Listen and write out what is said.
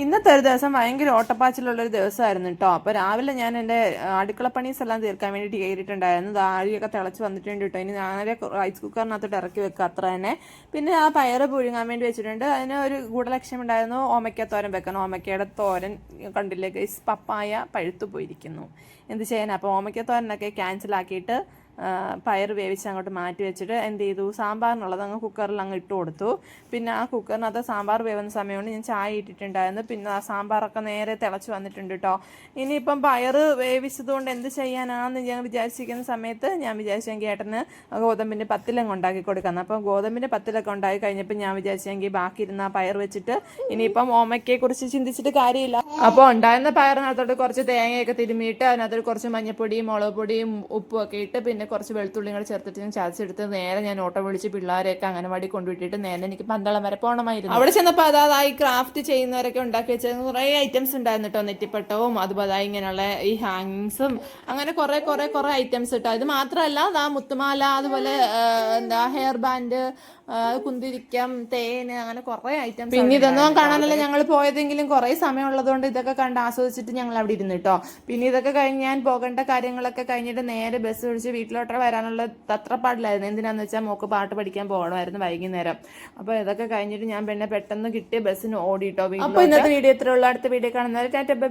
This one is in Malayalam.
ഇന്നത്തെ ഒരു ദിവസം ഭയങ്കര ഓട്ടപ്പാച്ചിലുള്ളൊരു ദിവസമായിരുന്നു കേട്ടോ. അപ്പോൾ രാവിലെ ഞാൻ എൻ്റെ അടുക്കളപ്പണീസ് എല്ലാം തീർക്കാൻ വേണ്ടിയിട്ട് കയറിയിട്ടുണ്ടായിരുന്നു. ആഴിയൊക്കെ തിളച്ച് വന്നിട്ടുണ്ട് കേട്ടോ. ഇനി നേരെ റൈസ് കുക്കറിനകത്തോട്ട് ഇറക്കി വെക്കുക, അത്ര തന്നെ. പിന്നെ ആ പയറ് പുഴുങ്ങാൻ വേണ്ടി വെച്ചിട്ടുണ്ട്. അതിന് ഒരു ഗൂഢലക്ഷ്യം ഉണ്ടായിരുന്നു, ഓമയ്ക്ക തോരൻ വെക്കണം. ഓമയ്ക്കയുടെ തോരൻ കണ്ടില്ലേ ഗൈസ്, പപ്പായ പഴുത്തു പോയിരിക്കുന്നു. എന്ത് ചെയ്യാൻ? അപ്പോൾ ഓമയ്ക്ക തോരനൊക്കെ ക്യാൻസലാക്കിയിട്ട് പയർ വേവിച്ച് അങ്ങോട്ട് മാറ്റി വെച്ചിട്ട് എന്ത് ചെയ്തു, സാമ്പാറിനുള്ളത് അങ്ങ് കുക്കറിൽ അങ്ങ് ഇട്ട് കൊടുത്തു. പിന്നെ ആ കുക്കറിനകത്ത് സാമ്പാർ വേവുന്ന സമയമാണ് ഞാൻ ചായ ഇട്ടിട്ടുണ്ടായിരുന്നു. പിന്നെ ആ സാമ്പാറൊക്കെ നേരെ തിളച്ച് വന്നിട്ടുണ്ട് കേട്ടോ. ഇനിയിപ്പം പയർ വേവിച്ചതുകൊണ്ട് എന്ത് ചെയ്യാനാണെന്ന് ഞാൻ വിചാരിച്ചിരിക്കുന്ന സമയത്ത് ഞാൻ വിചാരിച്ചെങ്കിൽ ഏട്ടന് ഗോതമ്പിൻ്റെ പത്തിലങ്ങ് ഉണ്ടാക്കി കൊടുക്കാമെന്ന്. അപ്പം ഗോതമ്പിൻ്റെ പത്തിലൊക്കെ ഉണ്ടാക്കി കഴിഞ്ഞപ്പോൾ ഞാൻ വിചാരിച്ചെങ്കിൽ ബാക്കി ഇരുന്ന ആ പയർ വെച്ചിട്ട് ഇനിയിപ്പം ഓമയ്ക്കയെക്കുറിച്ച് ചിന്തിച്ചിട്ട് കാര്യമില്ല. അപ്പോൾ ഉണ്ടായിരുന്ന പയറിനകത്തോട്ട് കുറച്ച് തേങ്ങയൊക്കെ തിരുമ്മിയിട്ട് അതിനകത്തോട്ട് കുറച്ച് മഞ്ഞപ്പൊടിയും മുളക് പൊടിയും ഉപ്പും ഒക്കെ ഇട്ട് പിന്നെ കുറച്ച് വെളുത്തുള്ളിയും കൂടെ ചേർത്തിട്ട് ഞാൻ ചതച്ചെടുത്ത് നേരെ ഞാൻ ഓട്ടോ വിളിച്ച് പിള്ളേരെയൊക്കെ അംഗനവാടി കൊണ്ടുവിട്ടിട്ട് നേരെ എനിക്ക് പന്തളം വരെ പോകണമായിരുന്നു. അവിടെ ചെന്നപ്പോൾ അതായി ക്രാഫ്റ്റ് ചെയ്യുന്നവരൊക്കെ ഉണ്ടാക്കി വെച്ച കുറേ ഐറ്റംസ് ഉണ്ടായിരുന്നു കേട്ടോ. നെറ്റിപ്പട്ടവും അതുപോലെ ഇങ്ങനെയുള്ള ഈ ഹാങ്ങിങ്സും അങ്ങനെ കുറേ ഐറ്റംസ് കേട്ടോ. ഇത് മാത്രമല്ല ആ മുത്തുമാല, അതുപോലെ എന്താ ഹെയർ ബാൻഡ്, കുന്തിരിക്കം, തേന്, അങ്ങനെ കുറേ ഐറ്റംസ്. പിന്നെ ഇതൊന്നും കാണാനല്ല ഞങ്ങൾ പോയതെങ്കിലും കുറേ സമയമുള്ളതുകൊണ്ട് ഇതൊക്കെ കണ്ട് ആസ്വദിച്ചിട്ട് ഞങ്ങൾ അവിടെ ഇരുന്നു കേട്ടോ. പിന്നെ ഇതൊക്കെ കഴിഞ്ഞ് ഞാൻ പോകേണ്ട കാര്യങ്ങളൊക്കെ കഴിഞ്ഞിട്ട് നേരെ ബസ് പിടിച്ച് വീട്ടിലോട്ട് വരാനുള്ള തത്രപ്പാടിലായിരുന്നു. എന്തിനാന്ന് വെച്ചാൽ മോക്ക് പാട്ട് പഠിക്കാൻ പോകണമായിരുന്നു വൈകുന്നേരം. അപ്പോൾ ഇതൊക്കെ കഴിഞ്ഞിട്ട് ഞാൻ പെട്ടെന്ന് കിട്ടിയ ബസ്സിന് ഓടിട്ടോ. അപ്പോൾ ഇന്നത്തെ വീഡിയോ ഇത്രയുള്ള. അടുത്ത വീഡിയോ കാണുന്നവർ ടാറ്റ ബൈ.